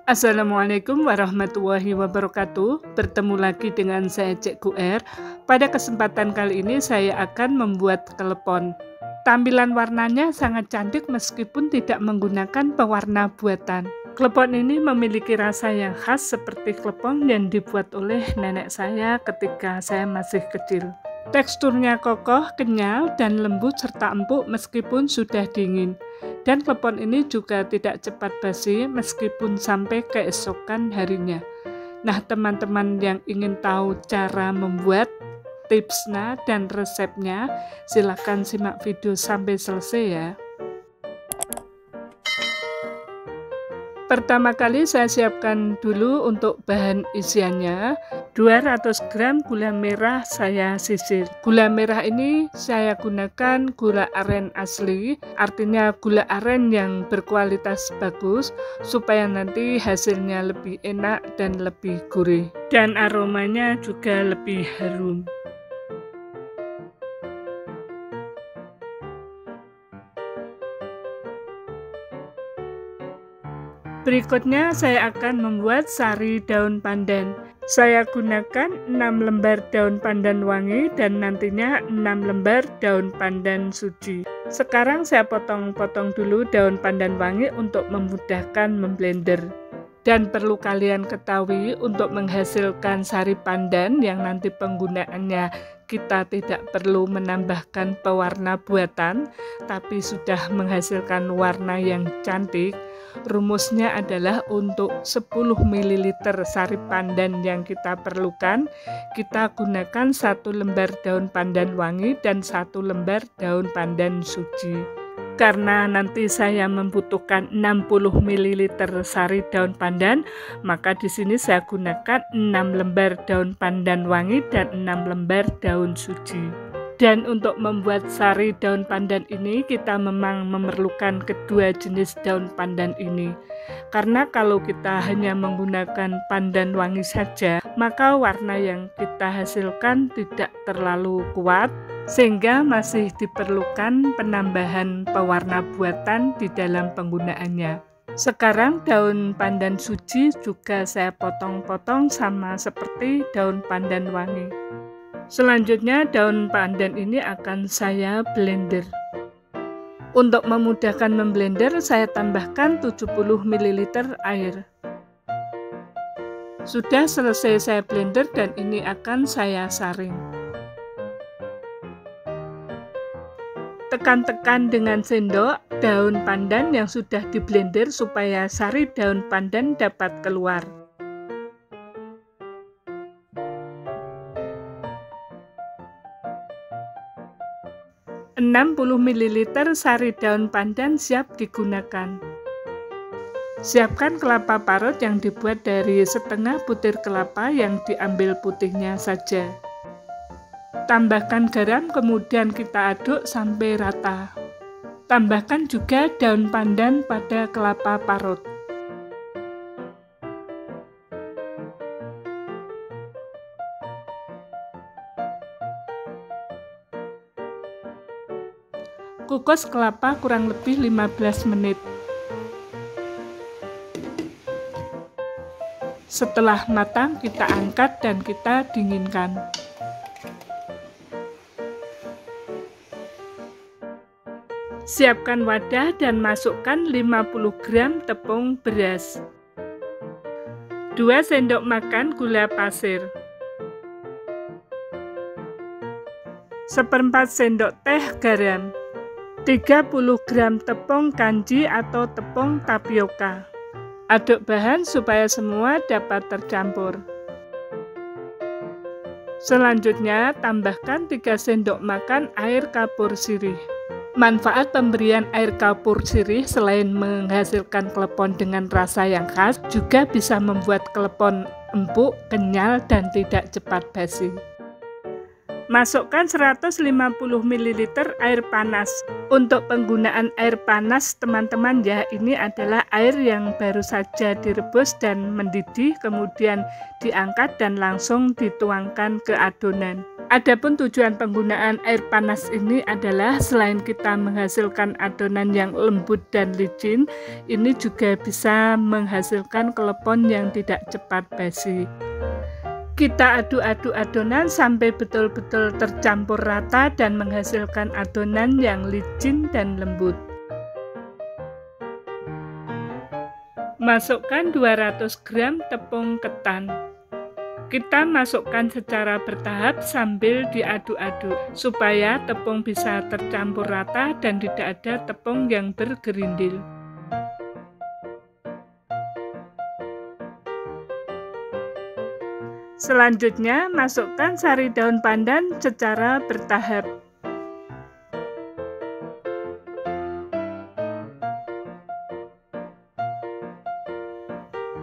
Assalamualaikum warahmatullahi wabarakatuh. Bertemu lagi dengan saya Cikgu R. Pada kesempatan kali ini saya akan membuat klepon. Tampilan warnanya sangat cantik meskipun tidak menggunakan pewarna buatan. Klepon ini memiliki rasa yang khas seperti klepon yang dibuat oleh nenek saya ketika saya masih kecil. Teksturnya kokoh, kenyal, dan lembut serta empuk meskipun sudah dingin. Dan klepon ini juga tidak cepat basi meskipun sampai keesokan harinya. Nah, teman-teman yang ingin tahu cara membuat, tipsnya dan resepnya, silakan simak video sampai selesai ya. Pertama kali saya siapkan dulu untuk bahan isiannya. 200 gram gula merah saya sisir. Gula merah ini saya gunakan gula aren asli, artinya gula aren yang berkualitas bagus supaya nanti hasilnya lebih enak dan lebih gurih dan aromanya juga lebih harum. Berikutnya saya akan membuat sari daun pandan. Saya gunakan 6 lembar daun pandan wangi dan nantinya 6 lembar daun pandan suji. Sekarang saya potong-potong dulu daun pandan wangi untuk memudahkan memblender. Dan perlu kalian ketahui untuk menghasilkan sari pandan yang nanti penggunaannya kita tidak perlu menambahkan pewarna buatan, tapi sudah menghasilkan warna yang cantik. Rumusnya adalah untuk 10 ml sari pandan yang kita perlukan, kita gunakan 1 lembar daun pandan wangi dan 1 lembar daun pandan suji. Karena nanti saya membutuhkan 60 ml sari daun pandan, maka di sini saya gunakan 6 lembar daun pandan wangi dan 6 lembar daun suji. Dan untuk membuat sari daun pandan ini kita memang memerlukan kedua jenis daun pandan ini. Karena kalau kita hanya menggunakan pandan wangi saja, maka warna yang kita hasilkan tidak terlalu kuat, sehingga masih diperlukan penambahan pewarna buatan di dalam penggunaannya. Sekarang daun pandan suji juga saya potong-potong sama seperti daun pandan wangi. Selanjutnya daun pandan ini akan saya blender. Untuk memudahkan memblender, saya tambahkan 70 ml air. Sudah selesai saya blender dan ini akan saya saring. Tekan-tekan dengan sendok daun pandan yang sudah diblender supaya sari daun pandan dapat keluar. Enam 60 ml sari daun pandan siap digunakan. Siapkan kelapa parut yang dibuat dari setengah butir kelapa yang diambil putihnya saja. Tambahkan garam, kemudian kita aduk sampai rata. Tambahkan juga daun pandan pada kelapa parut. Kukus kelapa kurang lebih 15 menit. Setelah matang, kita angkat dan kita dinginkan. Siapkan wadah dan masukkan 50 gram tepung beras, 2 sendok makan gula pasir, 1/4 sendok teh garam, 30 gram tepung kanji atau tepung tapioka. Aduk bahan supaya semua dapat tercampur. Selanjutnya, tambahkan 3 sendok makan air kapur sirih. Manfaat pemberian air kapur sirih selain menghasilkan klepon dengan rasa yang khas, juga bisa membuat klepon empuk, kenyal, dan tidak cepat basi. Masukkan 150 ml air panas. Untuk penggunaan air panas teman-teman ya, ini adalah air yang baru saja direbus dan mendidih, kemudian diangkat dan langsung dituangkan ke adonan. Adapun tujuan penggunaan air panas ini adalah selain kita menghasilkan adonan yang lembut dan licin, ini juga bisa menghasilkan klepon yang tidak cepat basi. Kita aduk-aduk adonan sampai betul-betul tercampur rata dan menghasilkan adonan yang licin dan lembut. Masukkan 200 gram tepung ketan. Kita masukkan secara bertahap sambil diaduk-aduk supaya tepung bisa tercampur rata dan tidak ada tepung yang bergerindil. Selanjutnya, masukkan sari daun pandan secara bertahap.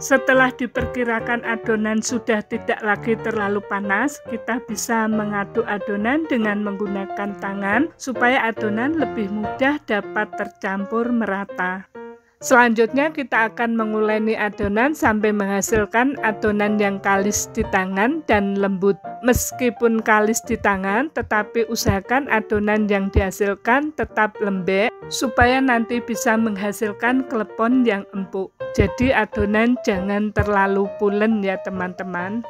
Setelah diperkirakan adonan sudah tidak lagi terlalu panas, kita bisa mengaduk adonan dengan menggunakan tangan supaya adonan lebih mudah dapat tercampur merata. Selanjutnya kita akan menguleni adonan sampai menghasilkan adonan yang kalis di tangan dan lembut. Meskipun kalis di tangan, tetapi usahakan adonan yang dihasilkan tetap lembek supaya nanti bisa menghasilkan klepon yang empuk. Jadi adonan jangan terlalu pulen ya teman-teman.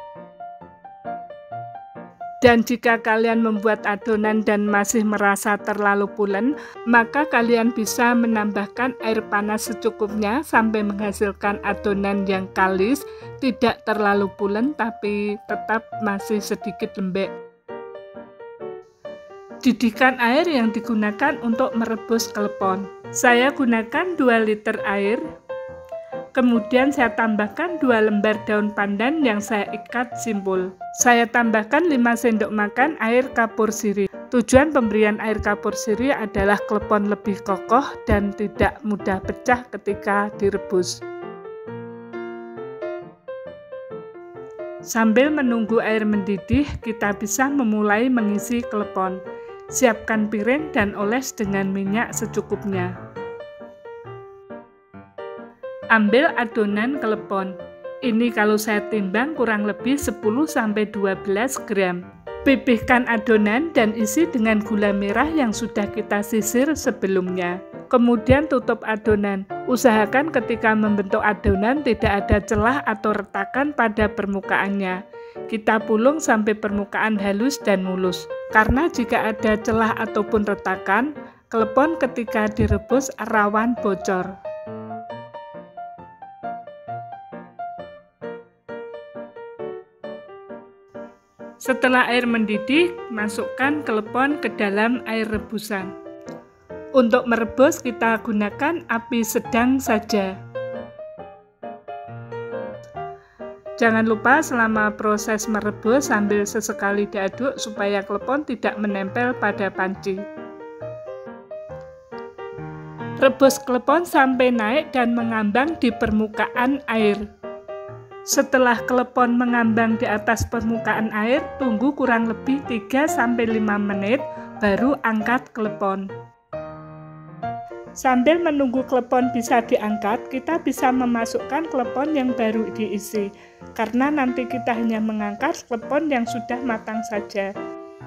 Dan jika kalian membuat adonan dan masih merasa terlalu pulen, maka kalian bisa menambahkan air panas secukupnya sampai menghasilkan adonan yang kalis, tidak terlalu pulen tapi tetap masih sedikit lembek. Didikan air yang digunakan untuk merebus klepon. Saya gunakan 2 liter air. Kemudian saya tambahkan 2 lembar daun pandan yang saya ikat simpul. Saya tambahkan 5 sendok makan air kapur sirih. Tujuan pemberian air kapur sirih adalah klepon lebih kokoh dan tidak mudah pecah ketika direbus. Sambil menunggu air mendidih, kita bisa memulai mengisi klepon. Siapkan piring dan oles dengan minyak secukupnya. Ambil adonan klepon. Ini kalau saya timbang kurang lebih 10-12 gram. Pipihkan adonan dan isi dengan gula merah yang sudah kita sisir sebelumnya. Kemudian tutup adonan. Usahakan ketika membentuk adonan tidak ada celah atau retakan pada permukaannya. Kita pulung sampai permukaan halus dan mulus. Karena jika ada celah ataupun retakan, klepon ketika direbus rawan bocor. Setelah air mendidih, masukkan klepon ke dalam air rebusan. Untuk merebus, kita gunakan api sedang saja. Jangan lupa selama proses merebus sambil sesekali diaduk supaya klepon tidak menempel pada panci. Rebus klepon sampai naik dan mengambang di permukaan air. Setelah klepon mengambang di atas permukaan air, tunggu kurang lebih 3-5 menit, baru angkat klepon. Sambil menunggu klepon bisa diangkat, kita bisa memasukkan klepon yang baru diisi, karena nanti kita hanya mengangkat klepon yang sudah matang saja.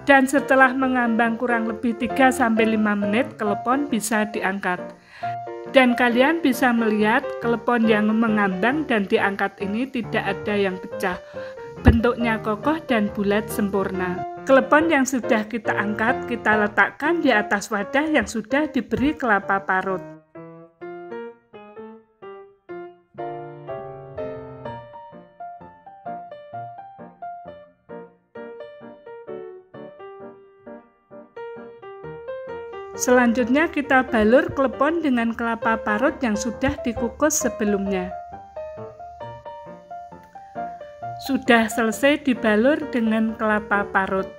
Dan setelah mengambang kurang lebih 3-5 menit, klepon bisa diangkat. Dan kalian bisa melihat klepon yang mengambang dan diangkat ini tidak ada yang pecah. Bentuknya kokoh dan bulat sempurna. Klepon yang sudah kita angkat, kita letakkan di atas wadah yang sudah diberi kelapa parut. Selanjutnya kita balur klepon dengan kelapa parut yang sudah dikukus sebelumnya. Sudah selesai dibalur dengan kelapa parut.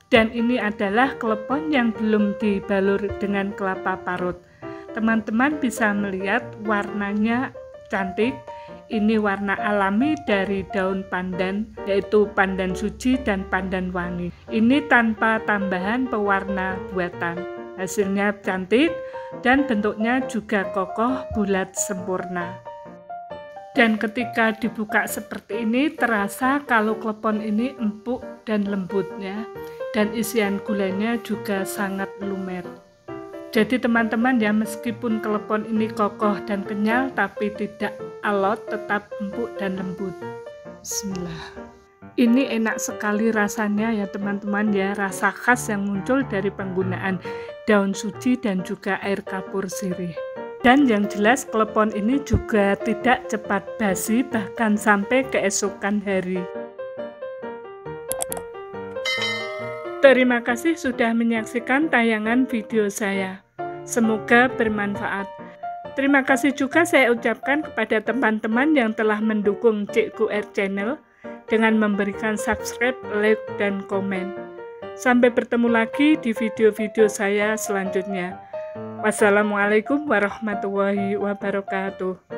Dan ini adalah klepon yang belum dibalur dengan kelapa parut. Teman-teman bisa melihat warnanya cantik. Ini warna alami dari daun pandan, yaitu pandan suci dan pandan wangi. Ini tanpa tambahan pewarna buatan. Hasilnya cantik dan bentuknya juga kokoh, bulat, sempurna. Dan ketika dibuka seperti ini, terasa kalau klepon ini empuk dan lembutnya, dan isian gulanya juga sangat lumer. Jadi teman-teman ya, meskipun klepon ini kokoh dan kenyal, tapi tidak alot, tetap empuk dan lembut. Bismillah. Ini enak sekali rasanya ya teman-teman ya, rasa khas yang muncul dari penggunaan daun suji dan juga air kapur sirih. Dan yang jelas klepon ini juga tidak cepat basi, bahkan sampai keesokan hari. Terima kasih sudah menyaksikan tayangan video saya. Semoga bermanfaat. Terima kasih juga saya ucapkan kepada teman-teman yang telah mendukung Cikgu R Channel dengan memberikan subscribe, like, dan komen. Sampai bertemu lagi di video-video saya selanjutnya. Wassalamualaikum warahmatullahi wabarakatuh.